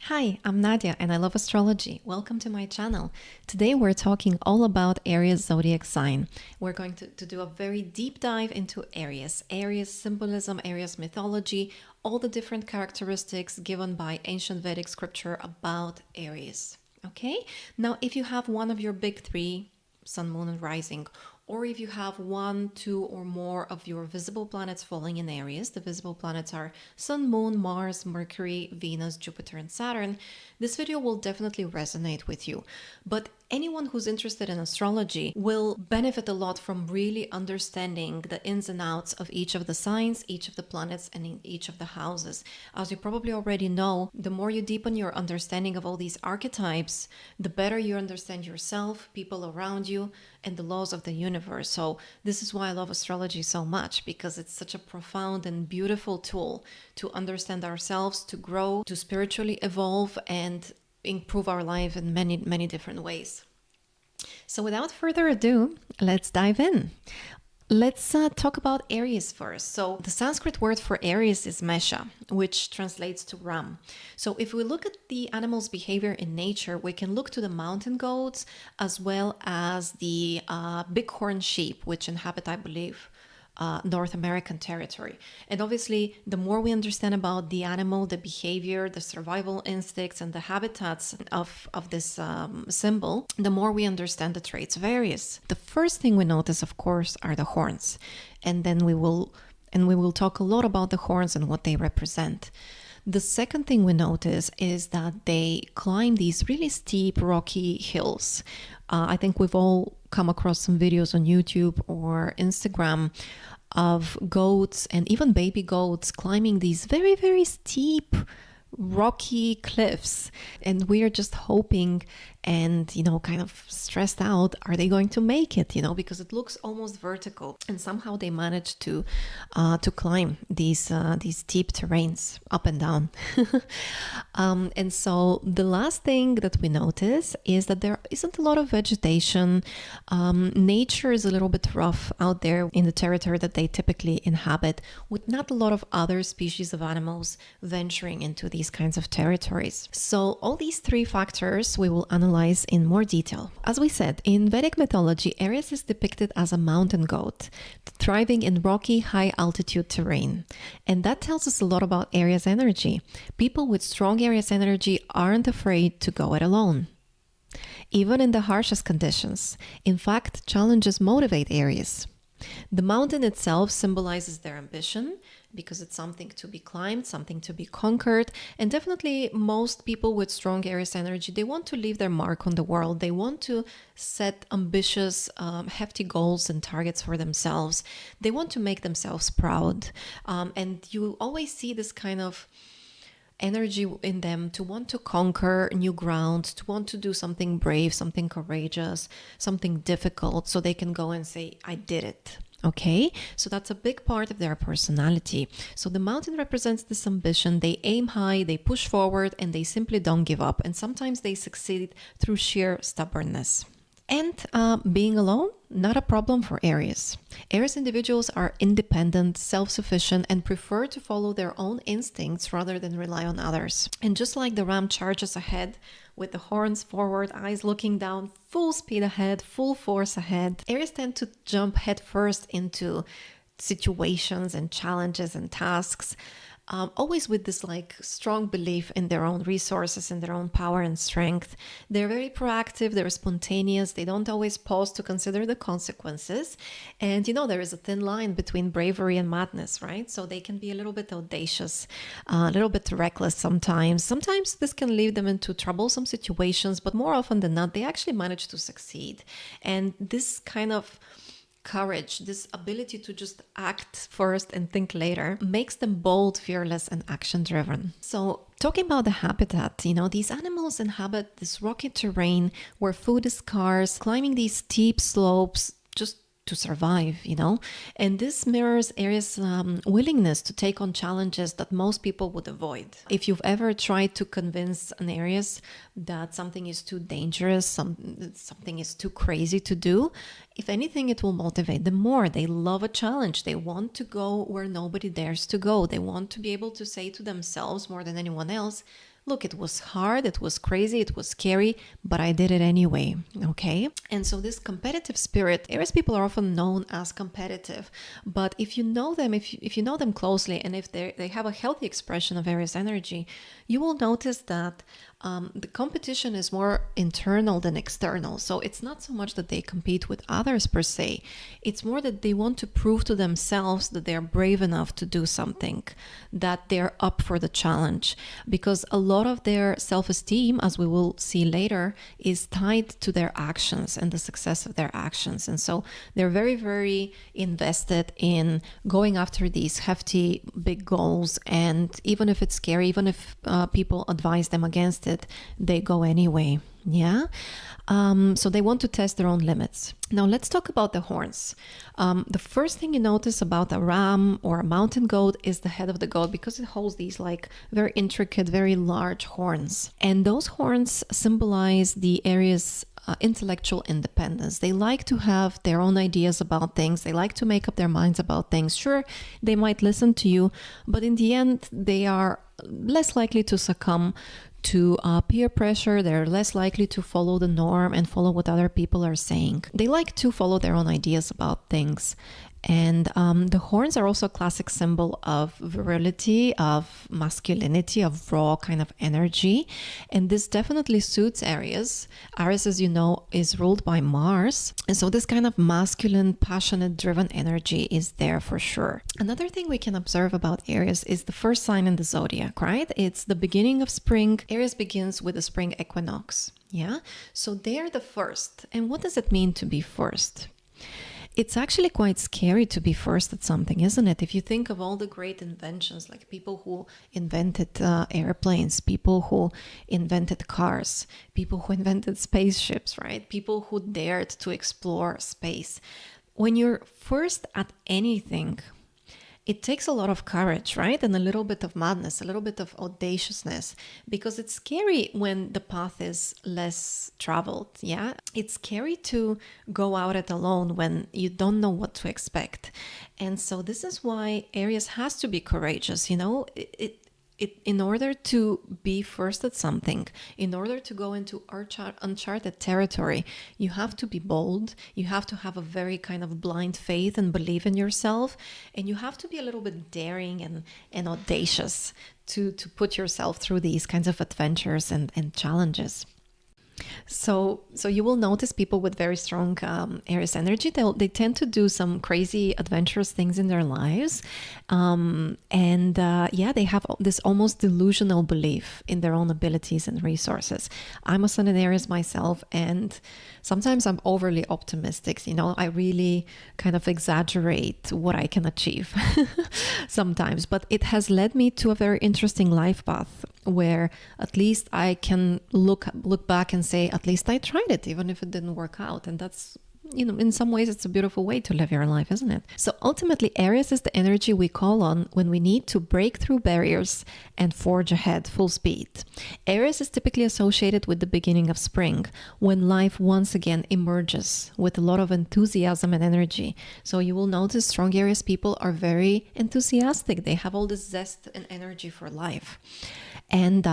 Hi, I'm Nadia and I love astrology. Welcome to my channel. Today we're talking all about Aries zodiac sign. We're going to do a very deep dive into Aries symbolism, Aries mythology, all the different characteristics given by ancient Vedic scripture about Aries. Okay, now if you have one of your big three, sun, moon, and rising, or if you have one, two, or more of your visible planets falling in Aries, the visible planets are Sun, Moon, Mars, Mercury, Venus, Jupiter, and Saturn, this video will definitely resonate with you. But anyone who's interested in astrology will benefit a lot from really understanding the ins and outs of each of the signs, each of the planets, and in each of the houses. As you probably already know, the more you deepen your understanding of all these archetypes, the better you understand yourself, people around you, and the laws of the universe. So this is why I love astrology so much, because it's such a profound and beautiful tool to understand ourselves, to grow, to spiritually evolve, and improve our life in many, many different ways. So without further ado, let's dive in. Let's talk about Aries first. So the Sanskrit word for Aries is Mesha, which translates to ram. So if we look at the animal's behavior in nature, we can look to the mountain goats as well as the bighorn sheep, which inhabit, I believe, North American territory. And obviously, the more we understand about the animal, the behavior, the survival instincts, and the habitats of this symbol, the more we understand the traits of Aries. The first thing we notice, of course, are the horns. And then we will talk a lot about the horns and what they represent. The second thing we notice is that they climb these really steep, rocky hills. I think we've all come across some videos on YouTube or Instagram of goats and even baby goats climbing these very, very steep, rocky cliffs. And we are just hoping and, kind of stressed out, are they going to make it, because it looks almost vertical. And somehow they manage to climb these steep terrains up and down. And so the last thing that we notice is that there isn't a lot of vegetation. Nature is a little bit rough out there in the territory that they typically inhabit, with not a lot of other species of animals venturing into these kinds of territories. So all these three factors we will analyze in more detail. As we said, in Vedic mythology, Aries is depicted as a mountain goat, thriving in rocky, high-altitude terrain. And that tells us a lot about Aries energy. People with strong Aries energy aren't afraid to go it alone, even in the harshest conditions. In fact, challenges motivate Aries. The mountain itself symbolizes their ambition because it's something to be climbed, something to be conquered. And definitely most people with strong Aries energy, they want to leave their mark on the world. They want to set ambitious, hefty goals and targets for themselves. They want to make themselves proud. And you always see this kind of energy in them to want to conquer new ground, to want to do something brave, something courageous, something difficult, so they can go and say, I did it. Okay, so that's a big part of their personality. So the mountain represents this ambition. They aim high, they push forward, and they simply don't give up. And sometimes they succeed through sheer stubbornness. And being alone, not a problem for Aries. Aries individuals are independent, self-sufficient, and prefer to follow their own instincts rather than rely on others. And just like the ram charges ahead with the horns forward, eyes looking down, full speed ahead, full force ahead, Aries tend to jump headfirst into situations and challenges and tasks, always with this strong belief in their own resources and their own power and strength. They're very proactive, they're spontaneous, they don't always pause to consider the consequences. And there is a thin line between bravery and madness, right? So they can be a little bit audacious, a little bit reckless sometimes. Sometimes this can lead them into troublesome situations, but more often than not, they actually manage to succeed. And this kind of courage, this ability to just act first and think later, makes them bold, fearless, and action-driven. So talking about the habitat, these animals inhabit this rocky terrain where food is scarce, climbing these steep slopes just to survive, and this mirrors Aries' willingness to take on challenges that most people would avoid. If you've ever tried to convince an Aries that something is too dangerous, something is too crazy to do, if anything, it will motivate them more. They love a challenge. They want to go where nobody dares to go. They want to be able to say to themselves more than anyone else, look, it was hard, it was crazy, it was scary, but I did it anyway. Okay. And so this competitive spirit, Aries people are often known as competitive, but if you know them, if you know them closely, and if they have a healthy expression of Aries energy, you will notice that the competition is more internal than external. So it's not so much that they compete with others per se. It's more that they want to prove to themselves that they're brave enough to do something, that they're up for the challenge. Because a lot of their self-esteem, as we will see later, is tied to their actions and the success of their actions. And so they're very, very invested in going after these hefty, big goals. And even if it's scary, even if people advise them against it, they go anyway. Yeah. So they want to test their own limits. Now let's talk about the horns. The first thing you notice about a ram or a mountain goat is the head of the goat, because it holds these like very intricate, very large horns. And those horns symbolize the Aries intellectual independence. They like to have their own ideas about things. They like to make up their minds about things. Sure, they might listen to you, but in the end, they are less likely to succumb to peer pressure. They're less likely to follow the norm and follow what other people are saying. They like to follow their own ideas about things. And the horns are also a classic symbol of virility, of masculinity, of raw kind of energy. And this definitely suits Aries. Aries, as you know, is ruled by Mars. And so this kind of masculine, passionate, driven energy is there for sure. Another thing we can observe about Aries is the first sign in the zodiac, right? It's the beginning of spring. Aries begins with the spring equinox. Yeah. So they're the first. And what does it mean to be first? It's actually quite scary to be first at something, isn't it? If you think of all the great inventions, like people who invented airplanes, people who invented cars, people who invented spaceships, right? People who dared to explore space. When you're first at anything, it takes a lot of courage, right? And a little bit of madness, a little bit of audaciousness, because it's scary when the path is less traveled. Yeah. It's scary to go out it alone when you don't know what to expect. And so this is why Aries has to be courageous. You know, in order to be first at something, in order to go into uncharted territory, you have to be bold. You have to have a very kind of blind faith and believe in yourself. And you have to be a little bit daring and audacious to put yourself through these kinds of adventures and challenges. So you will notice people with very strong Aries energy, they tend to do some crazy adventurous things in their lives. They have this almost delusional belief in their own abilities and resources. I'm a Sun in Aries myself, and sometimes I'm overly optimistic. You know, I really kind of exaggerate what I can achieve sometimes, but it has led me to a very interesting life path where at least I can look back and say, at least I tried it, even if it didn't work out. And that's, you know, in some ways it's a beautiful way to live your life, isn't it? So ultimately, Aries is the energy we call on when we need to break through barriers and forge ahead full speed. Aries is typically associated with the beginning of spring, when life once again emerges with a lot of enthusiasm and energy. So you will notice strong Aries people are very enthusiastic. They have all this zest and energy for life. And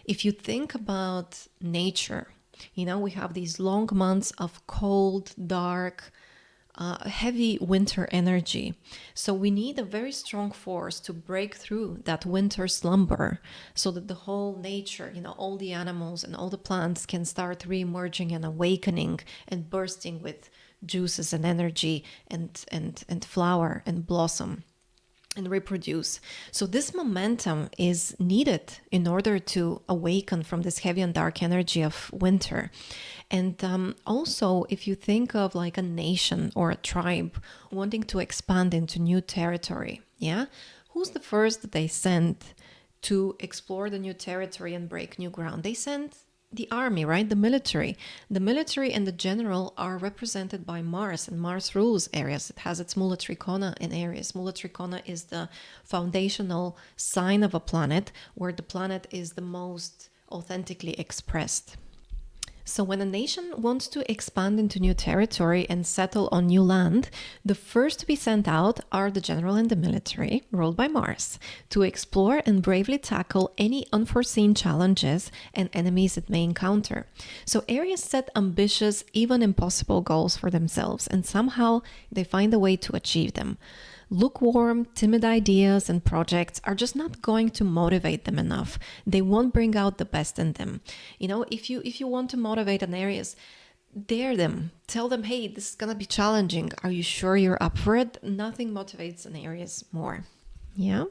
if you think about nature, you know, we have these long months of cold, dark, heavy winter energy. So we need a very strong force to break through that winter slumber so that the whole nature, you know, all the animals and all the plants can start re-emerging and awakening and bursting with juices and energy and flower and blossom and reproduce. So this momentum is needed in order to awaken from this heavy and dark energy of winter. And also, if you think of like a nation or a tribe wanting to expand into new territory, yeah, who's the first that they send to explore the new territory and break new ground? They send the army, right? The military. The military and the general are represented by Mars, and Mars rules Aries. It has its Mula Trikona in Aries. Mula Trikona is the foundational sign of a planet, where the planet is the most authentically expressed. So when a nation wants to expand into new territory and settle on new land, the first to be sent out are the general and the military, ruled by Mars, to explore and bravely tackle any unforeseen challenges and enemies it may encounter. So Aries set ambitious, even impossible goals for themselves, and somehow they find a way to achieve them. Lukewarm, timid ideas and projects are just not going to motivate them enough. They won't bring out the best in them. If you want to motivate an Aries, dare them. Tell them, hey, this is going to be challenging. Are you sure you're up for it? Nothing motivates an Aries more. Yeah?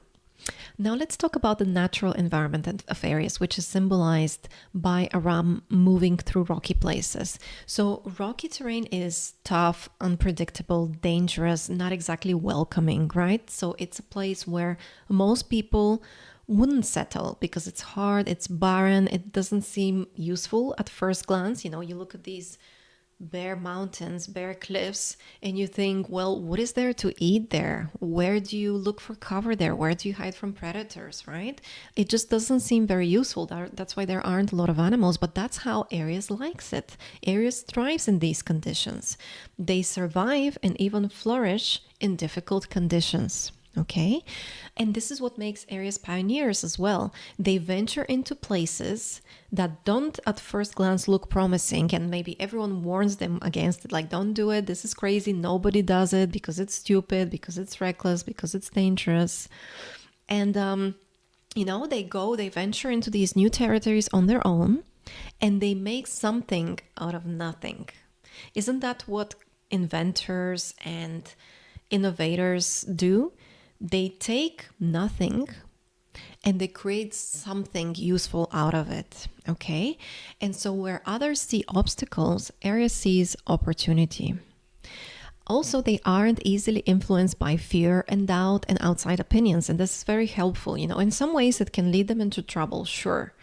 Now let's talk about the natural environment of Aries, which is symbolized by a ram moving through rocky places. So rocky terrain is tough, unpredictable, dangerous, not exactly welcoming, right? So it's a place where most people wouldn't settle because it's hard, it's barren, it doesn't seem useful at first glance. You look at these bare mountains, bare cliffs, and you think, well, what is there to eat there? Where do you look for cover there? Where do you hide from predators, right? It just doesn't seem very useful. That's why there aren't a lot of animals, but that's how Aries likes it. Aries thrives in these conditions. They survive and even flourish in difficult conditions. Okay. And this is what makes Aries pioneers as well. They venture into places that don't at first glance look promising, and maybe everyone warns them against it, like, don't do it, this is crazy, nobody does it because it's stupid, because it's reckless, because it's dangerous. And they venture into these new territories on their own, and they make something out of nothing. Isn't that what inventors and innovators do? They take nothing and they create something useful out of it, okay? And so where others see obstacles, Aries sees opportunity. Also, they aren't easily influenced by fear and doubt and outside opinions, and this is very helpful. In some ways it can lead them into trouble, sure.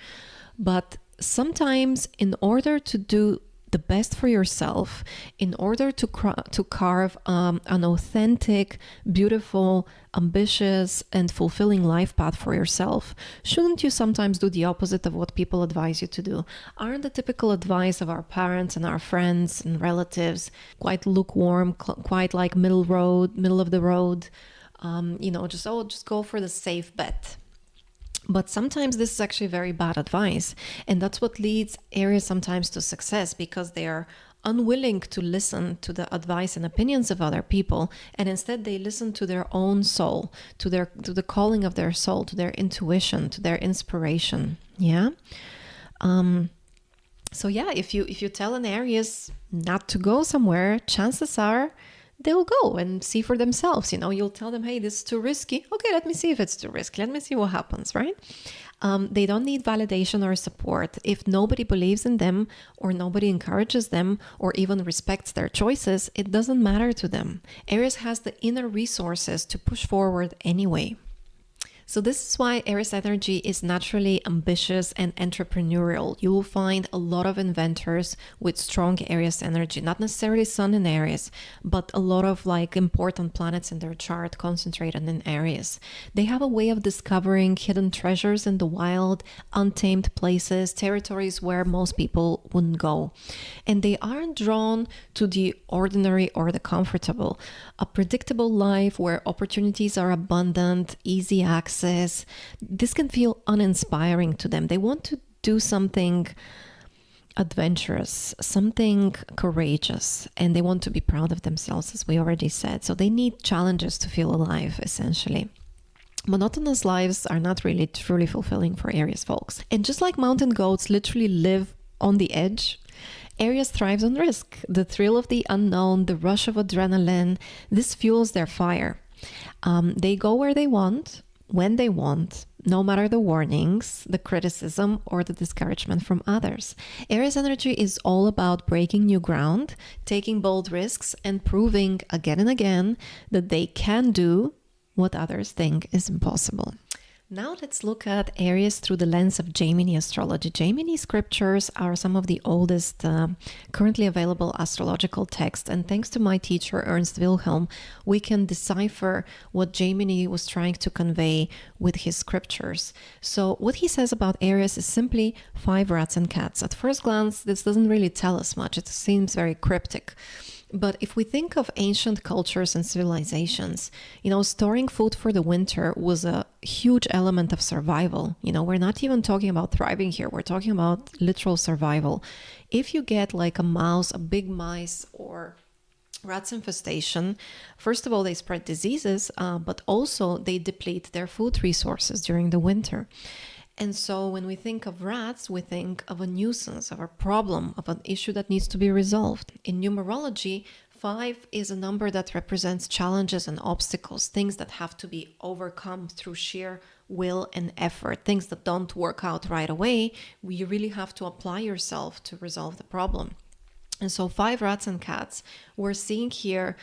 But sometimes in order to do the best for yourself, in order to carve an authentic, beautiful, ambitious, and fulfilling life path for yourself, shouldn't you sometimes do the opposite of what people advise you to do? Aren't the typical advice of our parents and our friends and relatives quite lukewarm, quite like middle of the road? Just go for the safe bet. But sometimes this is actually very bad advice. And that's what leads Aries sometimes to success, because they are unwilling to listen to the advice and opinions of other people. And instead they listen to their own soul, to the calling of their soul, to their intuition, to their inspiration. Yeah. If you tell an Aries not to go somewhere, chances are they'll go and see for themselves. You'll tell them, hey, this is too risky. Okay, let me see if it's too risky. Let me see what happens, right? They don't need validation or support. If nobody believes in them, or nobody encourages them, or even respects their choices, it doesn't matter to them. Aries has the inner resources to push forward anyway. So this is why Aries energy is naturally ambitious and entrepreneurial. You will find a lot of inventors with strong Aries energy, not necessarily Sun in Aries, but a lot of important planets in their chart concentrated in Aries. They have a way of discovering hidden treasures in the wild, untamed places, territories where most people wouldn't go. And they aren't drawn to the ordinary or the comfortable. A predictable life where opportunities are abundant, easy access, this can feel uninspiring to them. They want to do something adventurous, something courageous, and they want to be proud of themselves, as we already said. So they need challenges to feel alive, essentially. Monotonous lives are not really truly fulfilling for Aries folks. And just like mountain goats literally live on the edge, Aries thrives on risk. The thrill of the unknown, the rush of adrenaline, this fuels their fire. They go where they want, when they want, no matter the warnings, the criticism, or the discouragement from others. Aries energy is all about breaking new ground, taking bold risks, and proving again and again that they can do what others think is impossible. Now let's look at Aries through the lens of Jaimini Astrology. Jaimini scriptures are some of the oldest currently available astrological texts, and thanks to my teacher Ernst Wilhelm, we can decipher what Jaimini was trying to convey with his scriptures. So what he says about Aries is simply 5 rats and cats. At first glance, this doesn't really tell us much. It seems very cryptic. But if we think of ancient cultures and civilizations, storing food for the winter was a huge element of survival. We're not even talking about thriving here. We're talking about literal survival. If you get like a mouse, a big mice, or rats infestation, first of all, they spread diseases, but also they deplete their food resources during the winter. And so when we think of rats, we think of a nuisance, of a problem, of an issue that needs to be resolved. In numerology, 5 is a number that represents challenges and obstacles, things that have to be overcome through sheer will and effort, things that don't work out right away. You really have to apply yourself to resolve the problem. And so 5 rats and cats, we're seeing here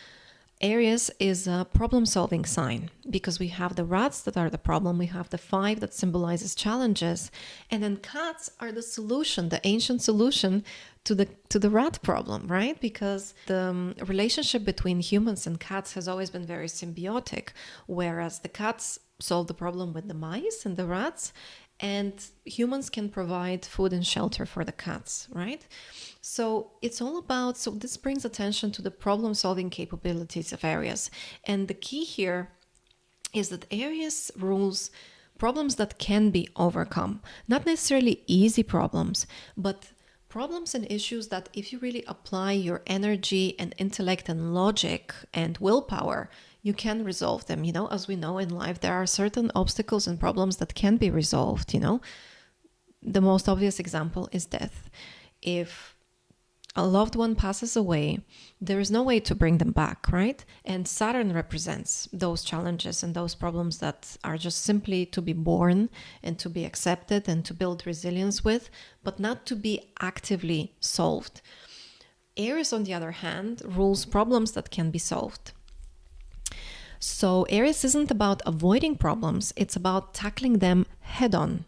Aries is a problem-solving sign because we have the rats that are the problem, we have the 5 that symbolizes challenges, and then cats are the solution, the ancient solution to the rat problem, right? Because the relationship between humans and cats has always been very symbiotic, whereas the cats solve the problem with the mice and the rats, and humans can provide food and shelter for the cats, right? So it's all about, so this brings attention to the problem-solving capabilities of Aries. And the key here is that Aries rules problems that can be overcome. Not necessarily easy problems, but problems and issues that if you really apply your energy and intellect and logic and willpower, you can resolve them. As we know in life, there are certain obstacles and problems that can be resolved. The most obvious example is death. If a loved one passes away, there is no way to bring them back, right? And Saturn represents those challenges and those problems that are just simply to be borne and to be accepted and to build resilience with, but not to be actively solved. Aries, on the other hand, rules problems that can be solved. So Aries isn't about avoiding problems, it's about tackling them head on.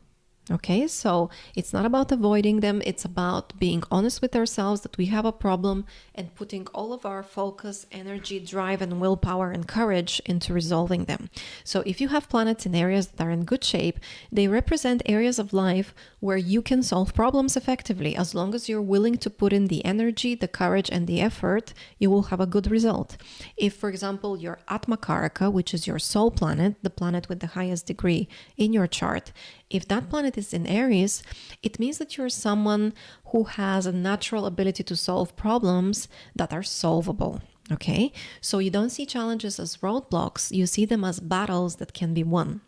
Okay, so it's not about avoiding them, it's about being honest with ourselves that we have a problem and putting all of our focus, energy, drive, and willpower and courage into resolving them. So if you have planets in areas that are in good shape, they represent areas of life where you can solve problems effectively. As long as you're willing to put in the energy, the courage, and the effort, you will have a good result. If, for example, your Atma Karaka, which is your soul planet, the planet with the highest degree in your chart, if that planet is in Aries, it means that you're someone who has a natural ability to solve problems that are solvable. Okay, so you don't see challenges as roadblocks, you see them as battles that can be won.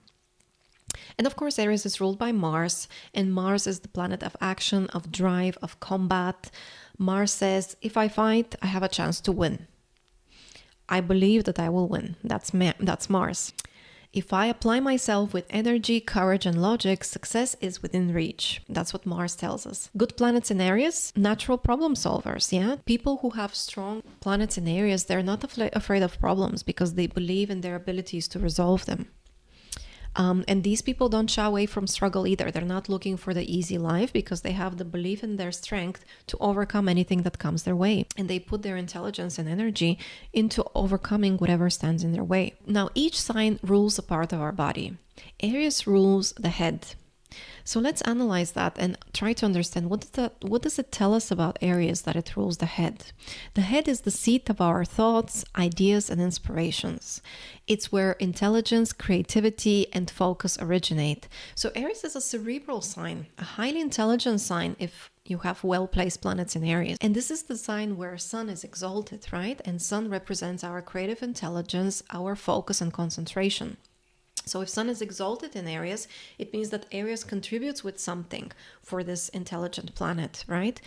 And of course, Aries is ruled by Mars, and Mars is the planet of action, of drive, of combat. Mars says, if I fight, I have a chance to win. I believe that I will win. That's Mars. If I apply myself with energy, courage, and logic, success is within reach. That's what Mars tells us. Good planets in Aries, natural problem solvers, yeah? People who have strong planets in Aries, they're not afraid of problems because they believe in their abilities to resolve them. And these people don't shy away from struggle either. They're not looking for the easy life because they have the belief in their strength to overcome anything that comes their way. And they put their intelligence and energy into overcoming whatever stands in their way. Now, each sign rules a part of our body. Aries rules the head. So let's analyze that and try to understand what does it tell us about Aries that it rules the head. The head is the seat of our thoughts, ideas, and inspirations. It's where intelligence, creativity, and focus originate. So Aries is a cerebral sign, a highly intelligent sign if you have well-placed planets in Aries. And this is the sign where Sun is exalted, right? And Sun represents our creative intelligence, our focus and concentration. So if Sun is exalted in Aries, it means that Aries contributes with something for this intelligent planet, right?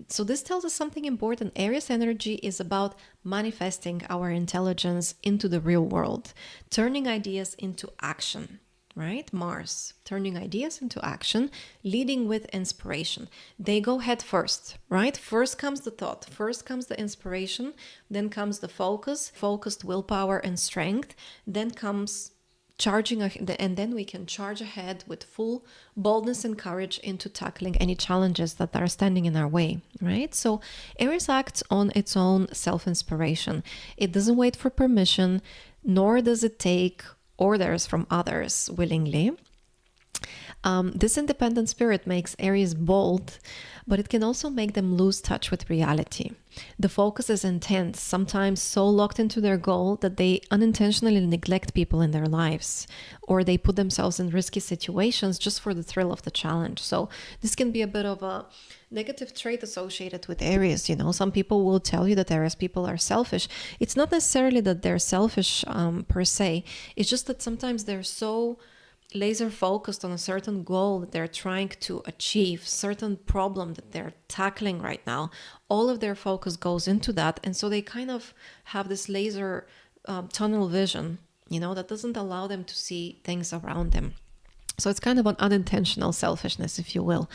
So this tells us something important. Aries energy is about manifesting our intelligence into the real world, turning ideas into action, right? Mars, turning ideas into action, leading with inspiration. They go head first, right? First comes the thought, first comes the inspiration, then comes the focused willpower and strength, then comes and then we can charge ahead with full boldness and courage into tackling any challenges that are standing in our way, right? So Aries acts on its own self-inspiration. It doesn't wait for permission, nor does it take orders from others willingly. This independent spirit makes Aries bold, but it can also make them lose touch with reality. The focus is intense, sometimes so locked into their goal that they unintentionally neglect people in their lives, or they put themselves in risky situations just for the thrill of the challenge. So this can be a bit of a negative trait associated with Aries. Some people will tell you that Aries people are selfish. It's not necessarily that they're selfish per se. It's just that sometimes they're so laser focused on a certain goal that they're trying to achieve, certain problem that they're tackling right now. All of their focus goes into that, and so they kind of have this laser tunnel vision, that doesn't allow them to see things around them. So it's kind of an unintentional selfishness, if you will.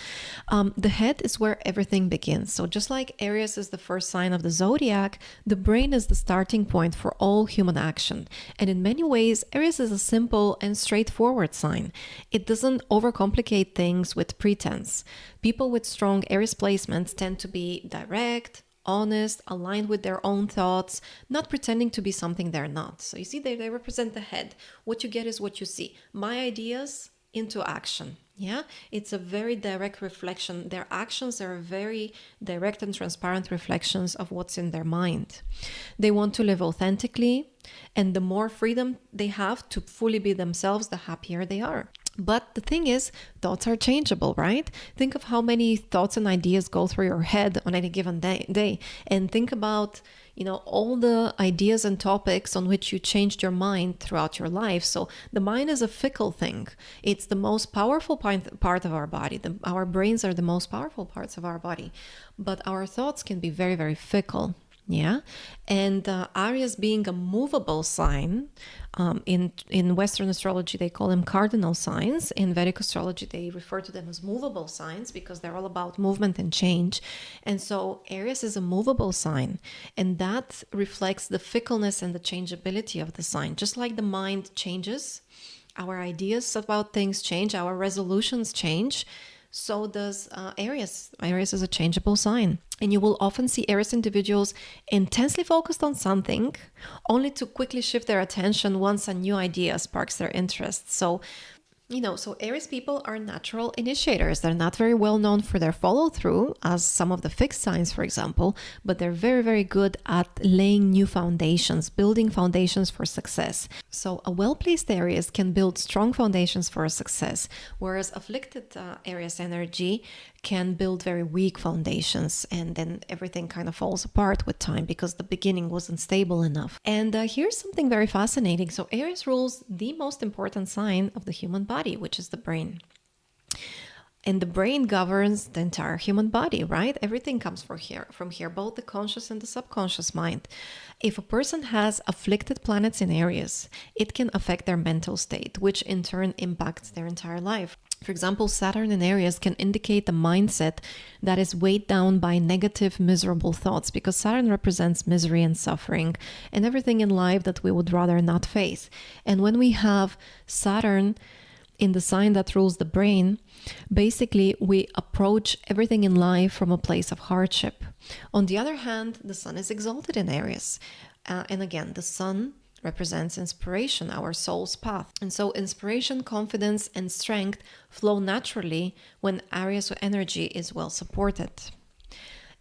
The head is where everything begins. So just like Aries is the first sign of the Zodiac, the brain is the starting point for all human action. And in many ways, Aries is a simple and straightforward sign. It doesn't overcomplicate things with pretense. People with strong Aries placements tend to be direct, honest, aligned with their own thoughts, not pretending to be something they're not. So you see, they represent the head. What you get is what you see. My ideas into action. Yeah, it's a very direct reflection. Their actions are very direct and transparent reflections of what's in their mind. They want to live authentically, and the more freedom they have to fully be themselves, the happier they are. But the thing is, thoughts are changeable, right? Think of how many thoughts and ideas go through your head on any given day. And think about, all the ideas and topics on which you changed your mind throughout your life. So the mind is a fickle thing. It's the most powerful part of our body. Our brains are the most powerful parts of our body. But our thoughts can be very, very fickle. Yeah, and Aries being a movable sign, in Western astrology they call them cardinal signs. In Vedic astrology they refer to them as movable signs because they're all about movement and change. And so Aries is a movable sign, and that reflects the fickleness and the changeability of the sign. Just like the mind changes, our ideas about things change, our resolutions change. So does Aries. Aries is a changeable sign. And you will often see Aries individuals intensely focused on something, only to quickly shift their attention once a new idea sparks their interest. So Aries people are natural initiators. They're not very well known for their follow through, as some of the fixed signs, for example, but they're very, very good at laying new foundations, building foundations for success. So a well-placed Aries can build strong foundations for success, whereas afflicted Aries energy can build very weak foundations, and then everything kind of falls apart with time because the beginning wasn't stable enough. And here's something very fascinating. So Aries rules the most important sign of the human body, which is the brain. And the brain governs the entire human body, right? Everything comes from here, both the conscious and the subconscious mind. If a person has afflicted planets in Aries, it can affect their mental state, which in turn impacts their entire life. For example, Saturn in Aries can indicate a mindset that is weighed down by negative, miserable thoughts, because Saturn represents misery and suffering and everything in life that we would rather not face. And when we have Saturn in the sign that rules the brain, basically we approach everything in life from a place of hardship. On the other hand, the sun is exalted in Aries. And again, the sun represents inspiration, our soul's path. And so inspiration, confidence, and strength flow naturally when Aries energy is well supported.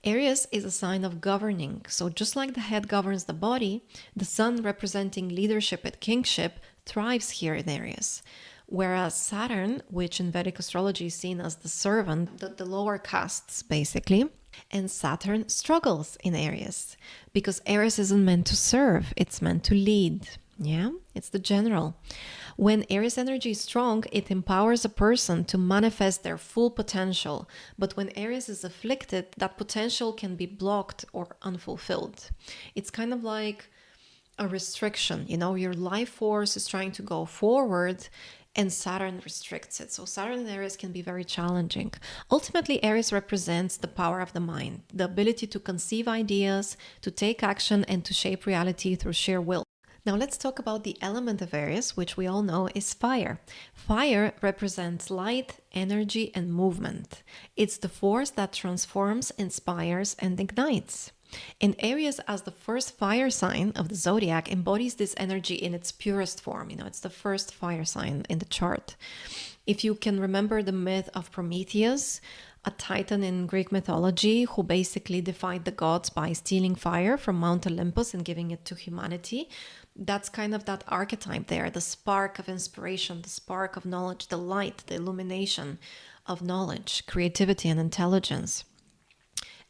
Aries is a sign of governing. So just like the head governs the body, the sun representing leadership and kingship thrives here in Aries. Whereas Saturn, which in Vedic astrology is seen as the servant, the lower castes basically, and Saturn struggles in Aries because Aries isn't meant to serve, it's meant to lead. Yeah, it's the general. When Aries energy is strong, it empowers a person to manifest their full potential. But when Aries is afflicted, that potential can be blocked or unfulfilled. It's kind of like a restriction. Your life force is trying to go forward, and Saturn restricts it. So Saturn in Aries can be very challenging. Ultimately, Aries represents the power of the mind, the ability to conceive ideas, to take action, and to shape reality through sheer will. Now let's talk about the element of Aries, which we all know is fire. Fire represents light, energy, and movement. It's the force that transforms, inspires, and ignites. And Aries, as the first fire sign of the zodiac, embodies this energy in its purest form. It's the first fire sign in the chart. If you can remember the myth of Prometheus, a titan in Greek mythology who basically defied the gods by stealing fire from Mount Olympus and giving it to humanity, that's kind of that archetype there, the spark of inspiration, the spark of knowledge, the light, the illumination of knowledge, creativity, and intelligence.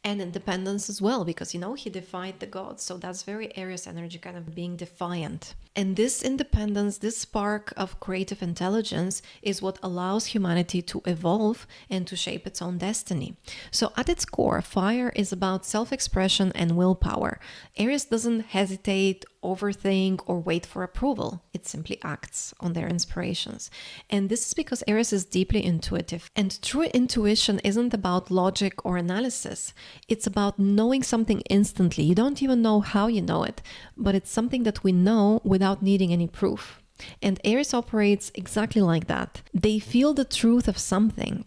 And independence as well, because he defied the gods. So that's very Aries energy, kind of being defiant. And this independence, this spark of creative intelligence is what allows humanity to evolve and to shape its own destiny. So at its core, fire is about self-expression and willpower. Aries doesn't hesitate, overthink, or wait for approval. It simply acts on their inspirations. And this is because Aries is deeply intuitive. And true intuition isn't about logic or analysis. It's about knowing something instantly. You don't even know how you know it, but it's something that we know without needing any proof. And Aries operates exactly like that. They feel the truth of something,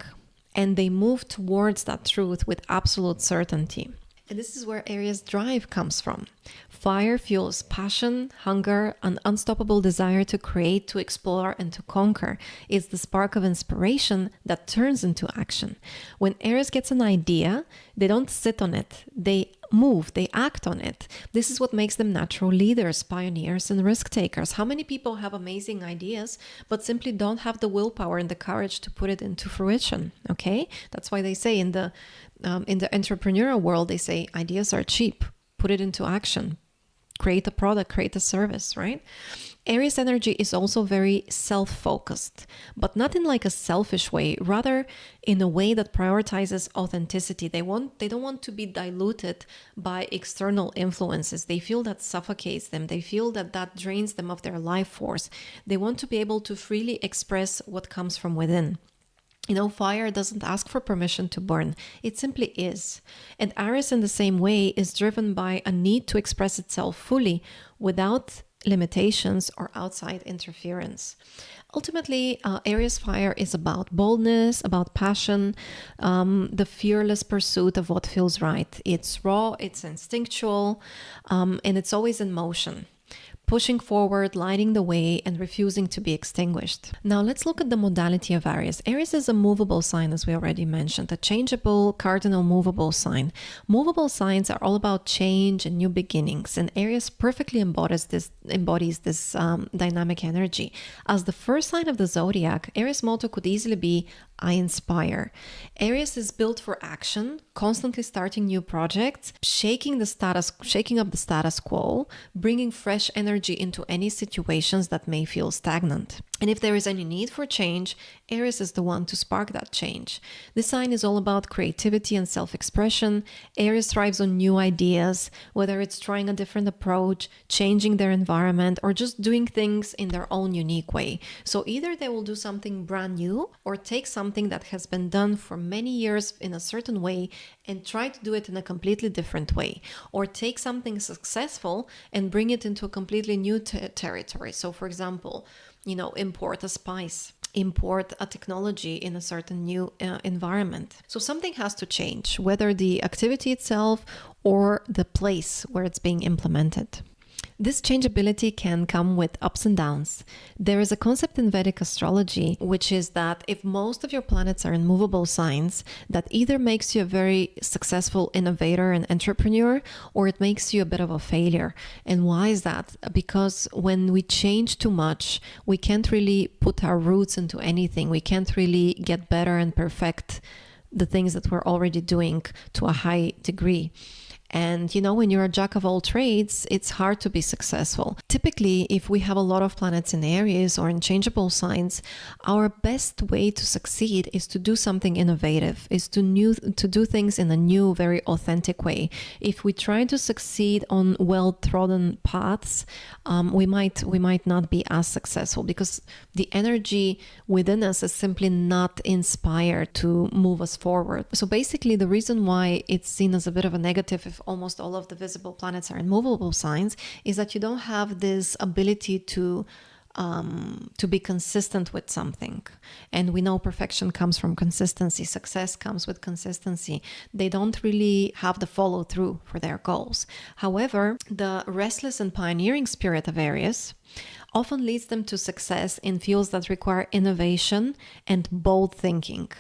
and they move towards that truth with absolute certainty. And this is where Aries' drive comes from. Fire fuels passion, hunger, an unstoppable desire to create, to explore, and to conquer. It's the spark of inspiration that turns into action. When Aries gets an idea, they don't sit on it. They move, they act on it. This is what makes them natural leaders, pioneers, and risk takers. How many people have amazing ideas, but simply don't have the willpower and the courage to put it into fruition? Okay, that's why they say in the entrepreneurial world, they say ideas are cheap. Put it into action. Create a product, create a service, right? Aries energy is also very self-focused, but not in like a selfish way, rather in a way that prioritizes authenticity. They don't want to be diluted by external influences. They feel that suffocates them. They feel that drains them of their life force. They want to be able to freely express what comes from within. Fire doesn't ask for permission to burn. It simply is. And Aries in the same way is driven by a need to express itself fully without limitations or outside interference. Ultimately, Aries fire is about boldness, about passion, the fearless pursuit of what feels right. It's raw, it's instinctual, and it's always in motion. Pushing forward, lighting the way, and refusing to be extinguished. Now let's look at the modality of Aries. Aries is a movable sign, as we already mentioned, a changeable, cardinal movable sign. Movable signs are all about change and new beginnings, and Aries perfectly embodies this dynamic energy. As the first sign of the zodiac, Aries' motto could easily be, I inspire. Aries is built for action, constantly starting new projects, shaking up the status quo, bringing fresh energy into any situations that may feel stagnant. And if there is any need for change, Aries is the one to spark that change. This sign is all about creativity and self-expression. Aries thrives on new ideas, whether it's trying a different approach, changing their environment, or just doing things in their own unique way. So either they will do something brand new or take something that has been done for many years in a certain way and try to do it in a completely different way, or take something successful and bring it into a completely new territory. So for example, import a spice, import a technology in a certain new environment. So something has to change, whether the activity itself or the place where it's being implemented. This changeability can come with ups and downs. There is a concept in Vedic astrology, which is that if most of your planets are in movable signs, that either makes you a very successful innovator and entrepreneur, or it makes you a bit of a failure. And why is that? Because when we change too much, we can't really put our roots into anything. We can't really get better and perfect the things that we're already doing to a high degree. And when you're a jack of all trades, it's hard to be successful. Typically, if we have a lot of planets in Aries or in changeable signs, our best way to succeed is to do something innovative, is to do things in a new, very authentic way. If we try to succeed on well-trodden paths, we might not be as successful because the energy within us is simply not inspired to move us forward. So basically, the reason why it's seen as a bit of a negative if almost all of the visible planets are in movable signs, is that you don't have this ability to be consistent with something. And we know perfection comes from consistency. Success comes with consistency. They don't really have the follow through for their goals. However, the restless and pioneering spirit of Aries often leads them to success in fields that require innovation and bold thinking.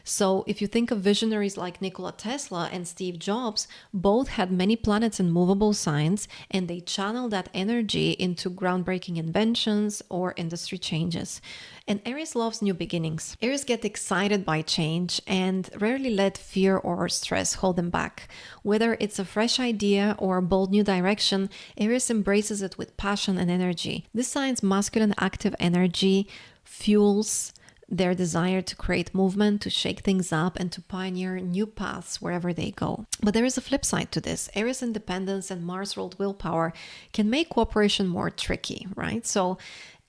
So if you think of visionaries like Nikola Tesla and Steve Jobs, both had many planets in movable signs, and they channel that energy into groundbreaking inventions or industry changes. And Aries loves new beginnings. Aries get excited by change and rarely let fear or stress hold them back. Whether it's a fresh idea or a bold new direction, Aries embraces it with passion and energy. This sign's masculine active energy fuels their desire to create movement, to shake things up, and to pioneer new paths wherever they go. But there is a flip side to this. Aries independence and Mars-ruled willpower can make cooperation more tricky, right? So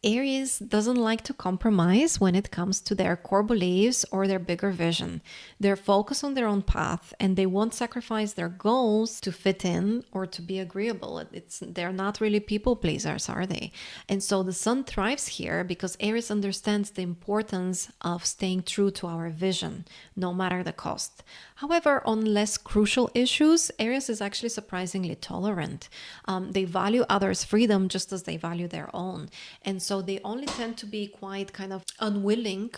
Aries doesn't like to compromise when it comes to their core beliefs or their bigger vision. They're focused on their own path, and they won't sacrifice their goals to fit in or to be agreeable. They're not really people pleasers, are they? And so the sun thrives here because Aries understands the importance of staying true to our vision, no matter the cost. However, on less crucial issues, Aries is actually surprisingly tolerant. They value others' freedom just as they value their own. And so they only tend to be quite kind of unwilling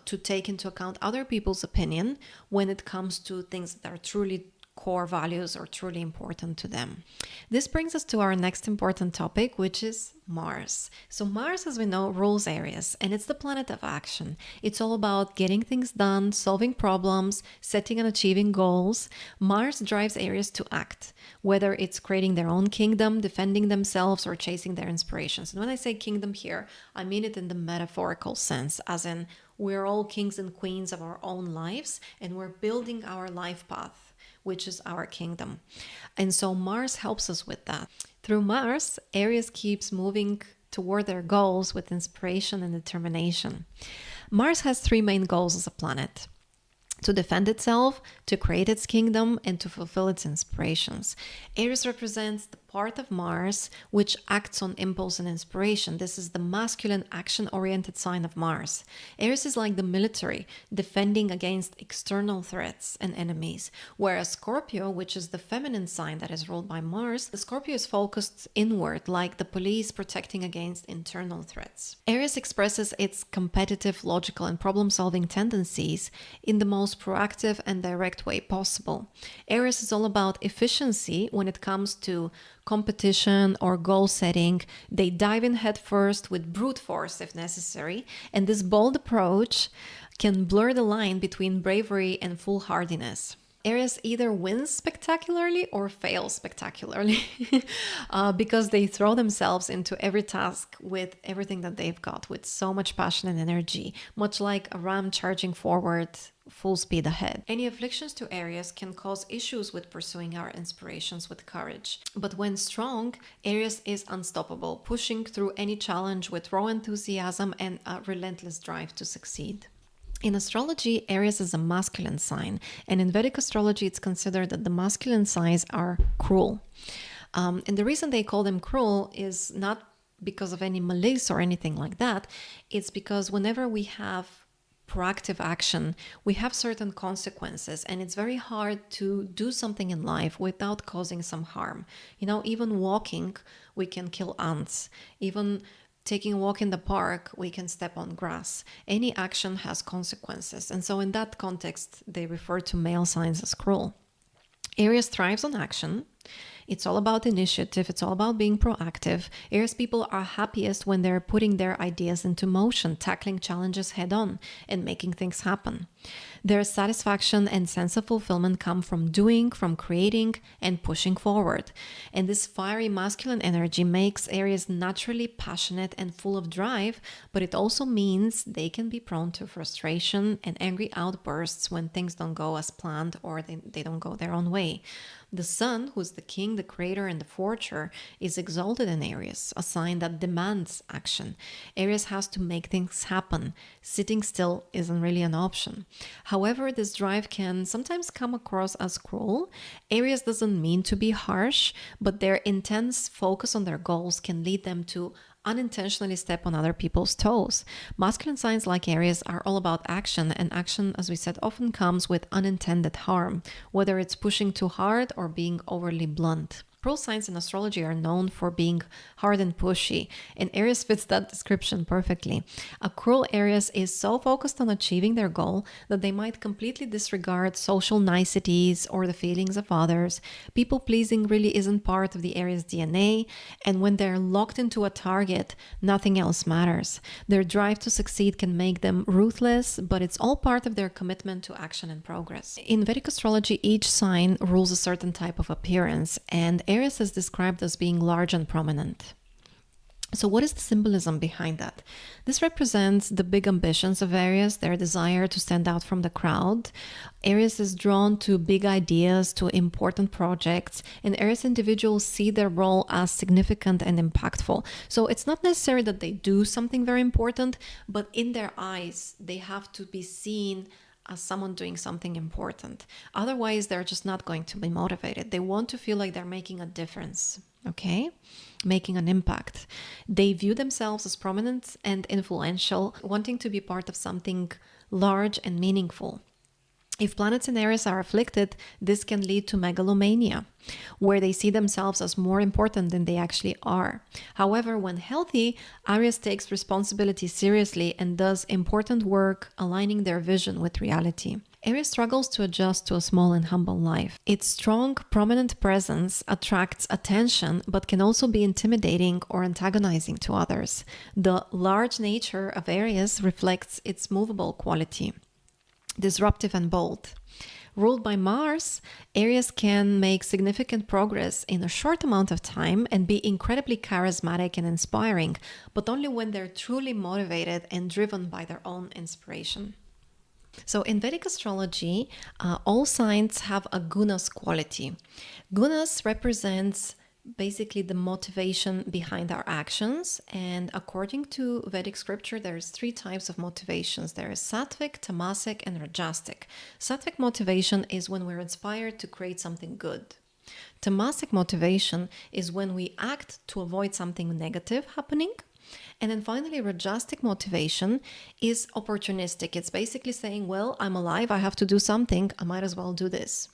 to take into account other people's opinion when it comes to things that are truly core values or truly important to them. This brings us to our next important topic, which is Mars. So Mars, as we know, rules Aries, and it's the planet of action. It's all about getting things done, solving problems, setting and achieving goals. Mars drives Aries to act, whether it's creating their own kingdom, defending themselves, or chasing their inspirations. And when I say kingdom here, I mean it in the metaphorical sense, as in we're all kings and queens of our own lives, and we're building our life path, which is our kingdom. And so Mars helps us with that. Through Mars, Aries keeps moving toward their goals with inspiration and determination. Mars has three main goals as a planet: to defend itself, to create its kingdom, and to fulfill its inspirations. Aries represents the part of Mars which acts on impulse and inspiration. This is the masculine, action-oriented sign of Mars. Aries is like the military, defending against external threats and enemies, whereas Scorpio, which is the feminine sign that is ruled by Mars, the Scorpio is focused inward, like the police protecting against internal threats. Aries expresses its competitive, logical, and problem-solving tendencies in the most proactive and direct way possible. Aries is all about efficiency when it comes to competition or goal setting. They dive in head first with brute force if necessary, and this bold approach can blur the line between bravery and foolhardiness. Aries either wins spectacularly or fails spectacularly because they throw themselves into every task with everything that they've got, with so much passion and energy, much like a ram charging forward full speed ahead. Any afflictions to Aries can cause issues with pursuing our inspirations with courage. But when strong, Aries is unstoppable, pushing through any challenge with raw enthusiasm and a relentless drive to succeed. In astrology, Aries is a masculine sign, and in Vedic astrology, it's considered that the masculine signs are cruel. And the reason they call them cruel is not because of any malice or anything like that. It's because whenever we have proactive action, we have certain consequences, and it's very hard to do something in life without causing some harm. You know, even walking, we can kill ants. Even taking a walk in the park, we can step on grass. Any action has consequences. And so in that context, they refer to male signs as cruel. Aries thrives on action. It's all about initiative. It's all about being proactive. Aries people are happiest when they're putting their ideas into motion, tackling challenges head on, and making things happen. Their satisfaction and sense of fulfillment come from doing, from creating, and pushing forward. And this fiery masculine energy makes Aries naturally passionate and full of drive, but it also means they can be prone to frustration and angry outbursts when things don't go as planned or they don't go their own way. The sun, who's the king king, the creator, and the forger, is exalted in Aries, a sign that demands action. Aries has to make things happen. Sitting still isn't really an option. However, this drive can sometimes come across as cruel. Aries doesn't mean to be harsh, but their intense focus on their goals can lead them to unintentionally step on other people's toes. Masculine signs like Aries are all about action, and action, as we said, often comes with unintended harm, whether it's pushing too hard or being overly blunt. Cruel signs in astrology are known for being hard and pushy, and Aries fits that description perfectly. A cruel Aries is so focused on achieving their goal that they might completely disregard social niceties or the feelings of others. People pleasing really isn't part of the Aries DNA, and when they're locked into a target, nothing else matters. Their drive to succeed can make them ruthless, but it's all part of their commitment to action and progress. In Vedic astrology, each sign rules a certain type of appearance, and Aries is described as being large and prominent. So what is the symbolism behind that? This represents the big ambitions of Aries, their desire to stand out from the crowd. Aries is drawn to big ideas, to important projects, and Aries individuals see their role as significant and impactful. So it's not necessary that they do something very important, but in their eyes, they have to be seen as someone doing something important. Otherwise, they're just not going to be motivated. They want to feel like they're making a difference, okay? Making an impact. They view themselves as prominent and influential, wanting to be part of something large and meaningful. If planets in Aries are afflicted, this can lead to megalomania, where they see themselves as more important than they actually are. However, when healthy, Aries takes responsibility seriously and does important work aligning their vision with reality. Aries struggles to adjust to a small and humble life. Its strong, prominent presence attracts attention, but can also be intimidating or antagonizing to others. The large nature of Aries reflects its movable quality. Disruptive and bold. Ruled by Mars, Aries can make significant progress in a short amount of time and be incredibly charismatic and inspiring, but only when they're truly motivated and driven by their own inspiration. So in Vedic astrology, all signs have a Gunas quality. Gunas represents basically the motivation behind our actions, and according to Vedic scripture, there's 3 types of motivations. There is sattvic, tamasic, and rajasic. Sattvic motivation is when we're inspired to create something good. Tamasic motivation is when we act to avoid something negative happening. And then finally, rajasic motivation is opportunistic. It's basically saying, well, I'm alive, I have to do something, I might as well do this.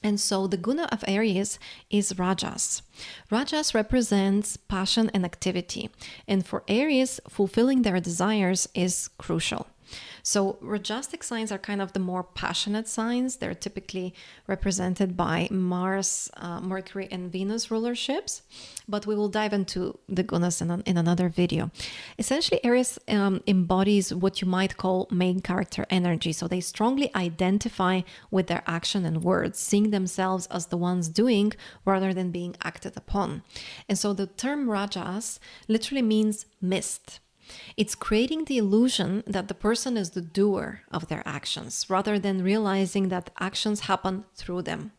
And so the Guna of Aries is Rajas. Rajas represents passion and activity. And for Aries, fulfilling their desires is crucial. So Rajasic signs are kind of the more passionate signs. They're typically represented by Mars, Mercury, and Venus rulerships. But we will dive into the Gunas in another video. Essentially, Aries embodies what you might call main character energy. So they strongly identify with their action and words, seeing themselves as the ones doing rather than being acted upon. And so the term Rajas literally means mist. It's creating the illusion that the person is the doer of their actions, rather than realizing that actions happen through them.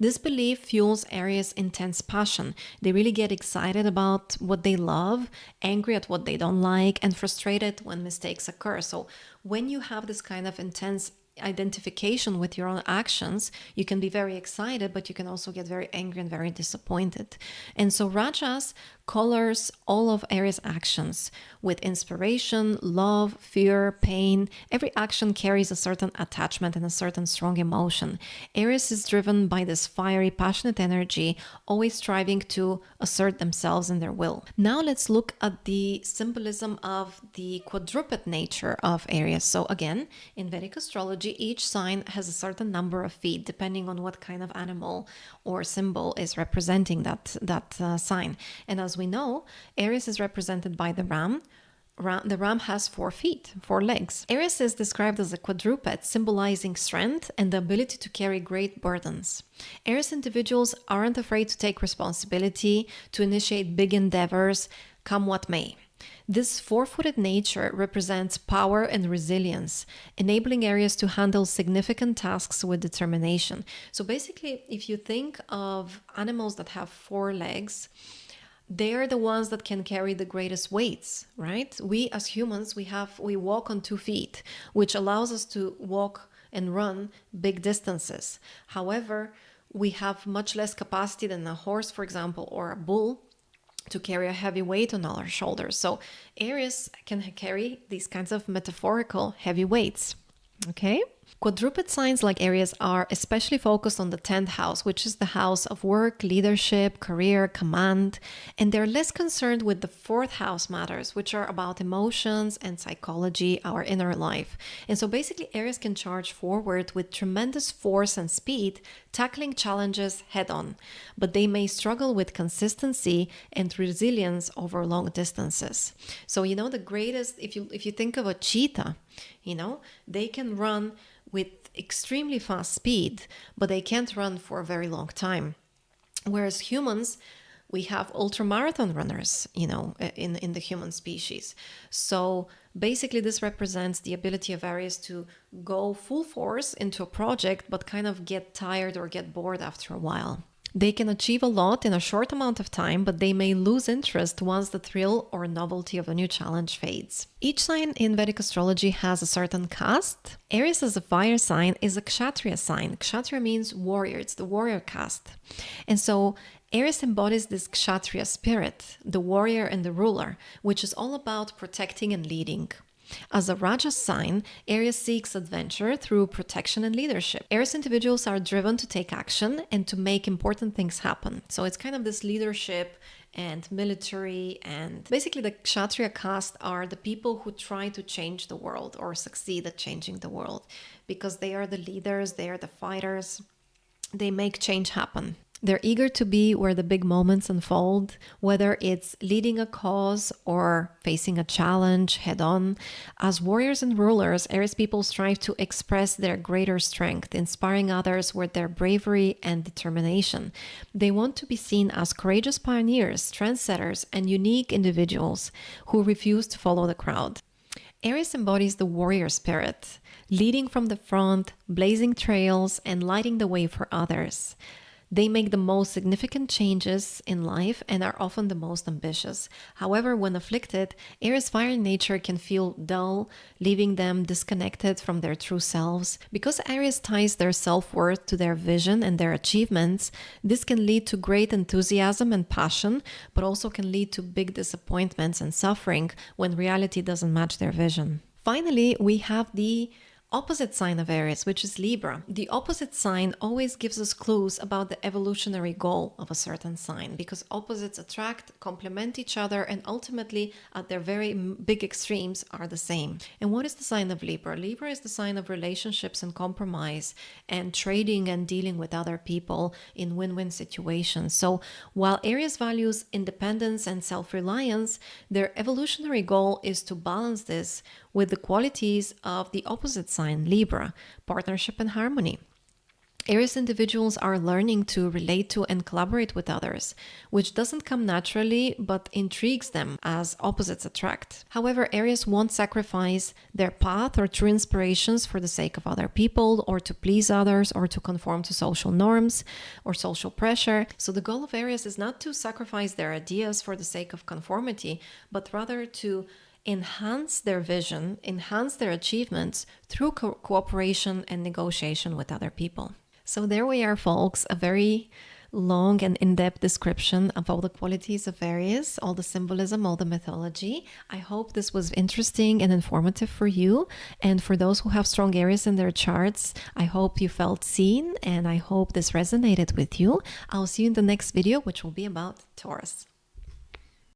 This belief fuels Aries' intense passion. They really get excited about what they love, angry at what they don't like, and frustrated when mistakes occur. So when you have this kind of intense identification with your own actions, you can be very excited, but you can also get very angry and very disappointed. And so Rajas colors all of Aries' actions with inspiration, love, fear, pain. Every action carries a certain attachment and a certain strong emotion. Aries is driven by this fiery, passionate energy, always striving to assert themselves and their will. Now let's look at the symbolism of the quadruped nature of Aries. So again, in Vedic astrology, each sign has a certain number of feet, depending on what kind of animal or symbol is representing that sign. And as we know, Aries is represented by the ram. The ram has 4 feet, 4 legs. Aries is described as a quadruped, symbolizing strength and the ability to carry great burdens. Aries individuals aren't afraid to take responsibility, to initiate big endeavors, come what may. This four-footed nature represents power and resilience, enabling Aries to handle significant tasks with determination. So basically, if you think of animals that have four legs, they are the ones that can carry the greatest weights, right? We as humans, we walk on 2 feet, which allows us to walk and run big distances. However, we have much less capacity than a horse, for example, or a bull to carry a heavy weight on our shoulders. So Aries can carry these kinds of metaphorical heavy weights. Okay? Quadruped signs like Aries are especially focused on the 10th house, which is the house of work, leadership, career, command, and they're less concerned with the 4th house matters, which are about emotions and psychology, our inner life. And so basically Aries can charge forward with tremendous force and speed, tackling challenges head on, but they may struggle with consistency and resilience over long distances. So, the greatest, if you think of a cheetah, they can run with extremely fast speed, but they can't run for a very long time. Whereas humans, we have ultramarathon runners, in the human species. So basically this represents the ability of Aries to go full force into a project, but kind of get tired or get bored after a while. They can achieve a lot in a short amount of time, but they may lose interest once the thrill or novelty of a new challenge fades. Each sign in Vedic astrology has a certain caste. Aries as a fire sign is a Kshatriya sign. Kshatriya means warrior, it's the warrior caste. And so Aries embodies this Kshatriya spirit, the warrior and the ruler, which is all about protecting and leading. As a Raja sign, Aries seeks adventure through protection and leadership. Aries individuals are driven to take action and to make important things happen. So it's kind of this leadership and military, and basically the Kshatriya caste are the people who try to change the world or succeed at changing the world, because they are the leaders, they are the fighters, they make change happen. They're eager to be where the big moments unfold, whether it's leading a cause or facing a challenge head on. As warriors and rulers, Aries people strive to express their greater strength, inspiring others with their bravery and determination. They want to be seen as courageous pioneers, trendsetters, and unique individuals who refuse to follow the crowd. Aries embodies the warrior spirit, leading from the front, blazing trails, and lighting the way for others. They make the most significant changes in life and are often the most ambitious. However, when afflicted, Aries fire nature can feel dull, leaving them disconnected from their true selves. Because Aries ties their self-worth to their vision and their achievements, this can lead to great enthusiasm and passion, but also can lead to big disappointments and suffering when reality doesn't match their vision. Finally, we have the opposite sign of Aries, which is Libra. The opposite sign always gives us clues about the evolutionary goal of a certain sign, because opposites attract, complement each other, and ultimately at their very big extremes are the same. And what is the sign of Libra? Libra is the sign of relationships and compromise and trading and dealing with other people in win-win situations. So while Aries values independence and self-reliance, their evolutionary goal is to balance this with the qualities of the opposite sign, Libra, partnership and harmony. Aries individuals are learning to relate to and collaborate with others, which doesn't come naturally but intrigues them as opposites attract. However, Aries won't sacrifice their path or true inspirations for the sake of other people, or to please others, or to conform to social norms or social pressure. So the goal of Aries is not to sacrifice their ideas for the sake of conformity, but rather to enhance their vision, enhance their achievements through cooperation and negotiation with other people. So there we are, folks, a very long and in-depth description of all the qualities of Aries, all the symbolism, all the mythology. I hope this was interesting and informative for you. And for those who have strong Aries in their charts, I hope you felt seen and I hope this resonated with you. I'll see you in the next video, which will be about Taurus.